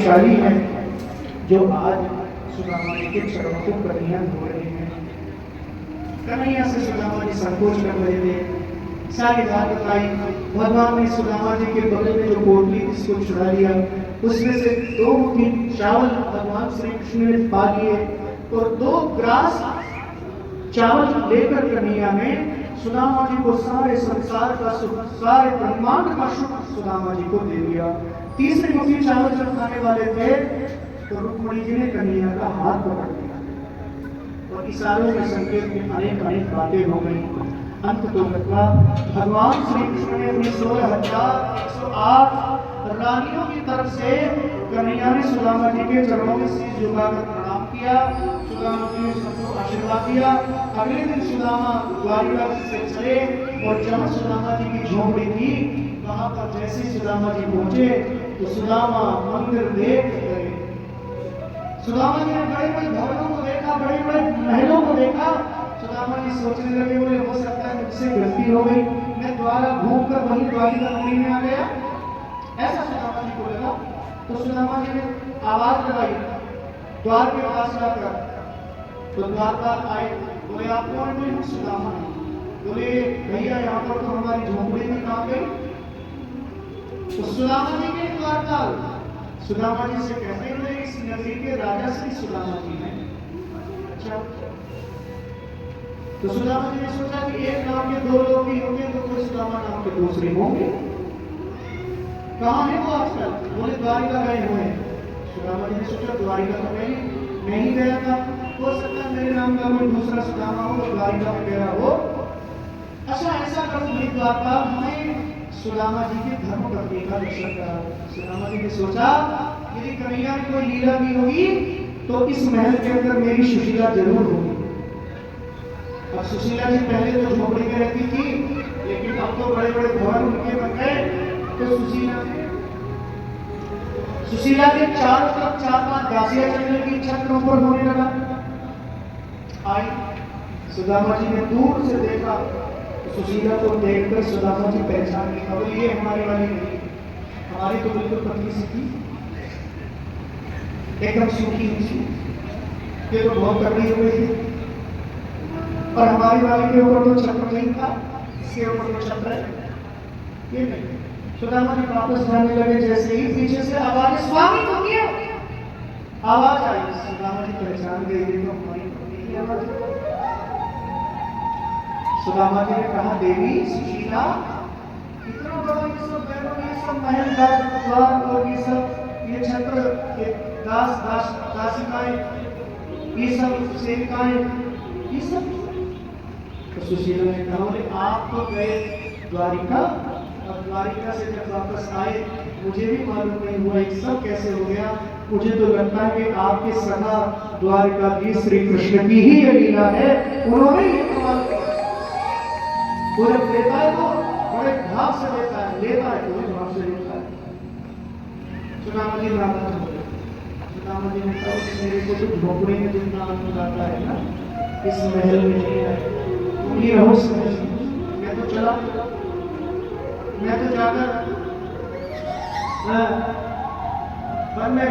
शाली है जो आज सुदामा जी के चरणों को कन्हैया धो रहे हैं। कन्हैया से सुदामा जी संकोच कर रहे थे, सारी बात बताई। भगवान ने सुदामा जी के बगल में जो पोटली थी उसको चुरा लिया, उसमें से 2 मुट्ठी चावल भगवान श्री कृष्ण ने पा लिए और 2 ग्रास चावल लेकर कन्हैया ने सुदामा जी को सारे संसार का सुख, सारे ब्रह्मांड का सुख सुदामा जी को दे दिया। तीसरी मुट्ठी चावल जब खाने वाले थे तो रुक्मणी जी ने कन्हैया का हाथ पकड़ लिया और इशारों के संकेत में अनेक बातें हो गई। अंत तो भगवान श्री कृष्ण ने अपनी 16,108 रानियों की तरफ से कन्हैया ने सुदामा जी के चरणों में शीश झुकाकर प्रणाम किया। सुदामा जी ने सबको आशीर्वाद दिया। अगले दिन सुदामा द्वारिका से चले और जहाँ सुदामा जी की झोपड़ी थी वहां पर जैसे सुदामा जी पहुंचे तो सुदामा मंदिर देख गए। सुदामा जी ने बड़े-बड़े भवनों को देखा, बड़े-बड़े महलों को देखा। सुदामा जी सोचने लगे, बोले हो सकता है मुझसे गलती हो गई, मैं द्वारा घूमकर वही द्वारिका नगरी में आ गया, ऐसा सुदामा जी को लगा। तो सुदामा जी ने आवाज लगाई द्वार के पास जाकर, तो द्वारपाल आए, बोले आप कौन? बोले हम सुदामा हैं। बोले भैया यहाँ पर तो हमारी झोपड़ी में काम गई। तो सुदामा जी के द्वारपाल सुदामा जी से कहते हैं इस नगरी के राजा श्री सुदामा जी हैं। अच्छा, तो सुदामा जी ने सोचा कि एक नाम के 2 लोग भी होंगे तो कोई सुदामा नाम के दूसरे होंगे। कहाँ है वो आजकल? बोले द्वारिका गए हुए हैं। सुदामा जी ने सोचा द्वारिका तो मैं ही गया था, हो सकता है मेरे नाम का कोई दूसरा सुदामा हो तो द्वारिका में गया हो। अच्छा, ऐसा कर द्वारपाल हमें सुदामा जी के धर्म पत्नी का दर्शन करा। सुदामा जी ने सोचा यदि कन्हैया में कोई लीला भी होगी तो इस महल के अंदर मेरी सुशीला जरूर होगी। अब सुशीला जी पहले तो झोपड़ी में रहती थी, लेकिन अब तो बड़े-बड़े भवन उनके बन गए। तो सुशीला के चारों तरफ 4-5 दासियां चलने की छत्र ऊपर होने लगा। आई, सुदामा जी ने दूर से देखा, सुशीला को देखकर सुदामा जी पहचान गए, अब ये हमारी वाली नहीं, हमारी तो बिल्कुल पतली सी थी, एकदम सूखी थी, ये तो बहुत तगड़ी हो गई थी। और हमारी वाली के ऊपर तो छत्र नहीं था, इसके ऊपर तो छत्र है, ये नहीं। सुदामा जी वापस जाने लगे, जैसे ही पीछे से आवाज, स्वामी को क्या आवाज आई, सुदामा जी पहचान गए, ये तो हमारी पत्नी की आवाज है। सुदामा जी ने कहा, देवी सुशीला, इतना बड़ा ये सब बैरों, ये सब महल का द्वार और ये छत्र, ये दासिकाएं, ये सब सेविकाएं, ये सब। तो सुशीला ने कहा, बोले आप तो गए द्वारिका और द्वारिका से जब वापस आए मुझे भी मालूम नहीं हुआ ये सब कैसे हो गया। मुझे तो लगता है कि आपके सखा द्वारिकाधीश श्री कृष्ण की ही ये लीला है, उन्होंने ये कमाल किया। वो जब लेता है तो बड़े भाव से लेता है, लेता है तो बड़े भाव से लेता है। सुदामा जी नाराज हो गए। सुदामा जी ने कहा, मेरे को तो झोपड़ी में जितना आनंद आता है ना, इस महल में नहीं है, तुम ही रहो इस महल में, मैं तो चला, मैं तो जाकर वन में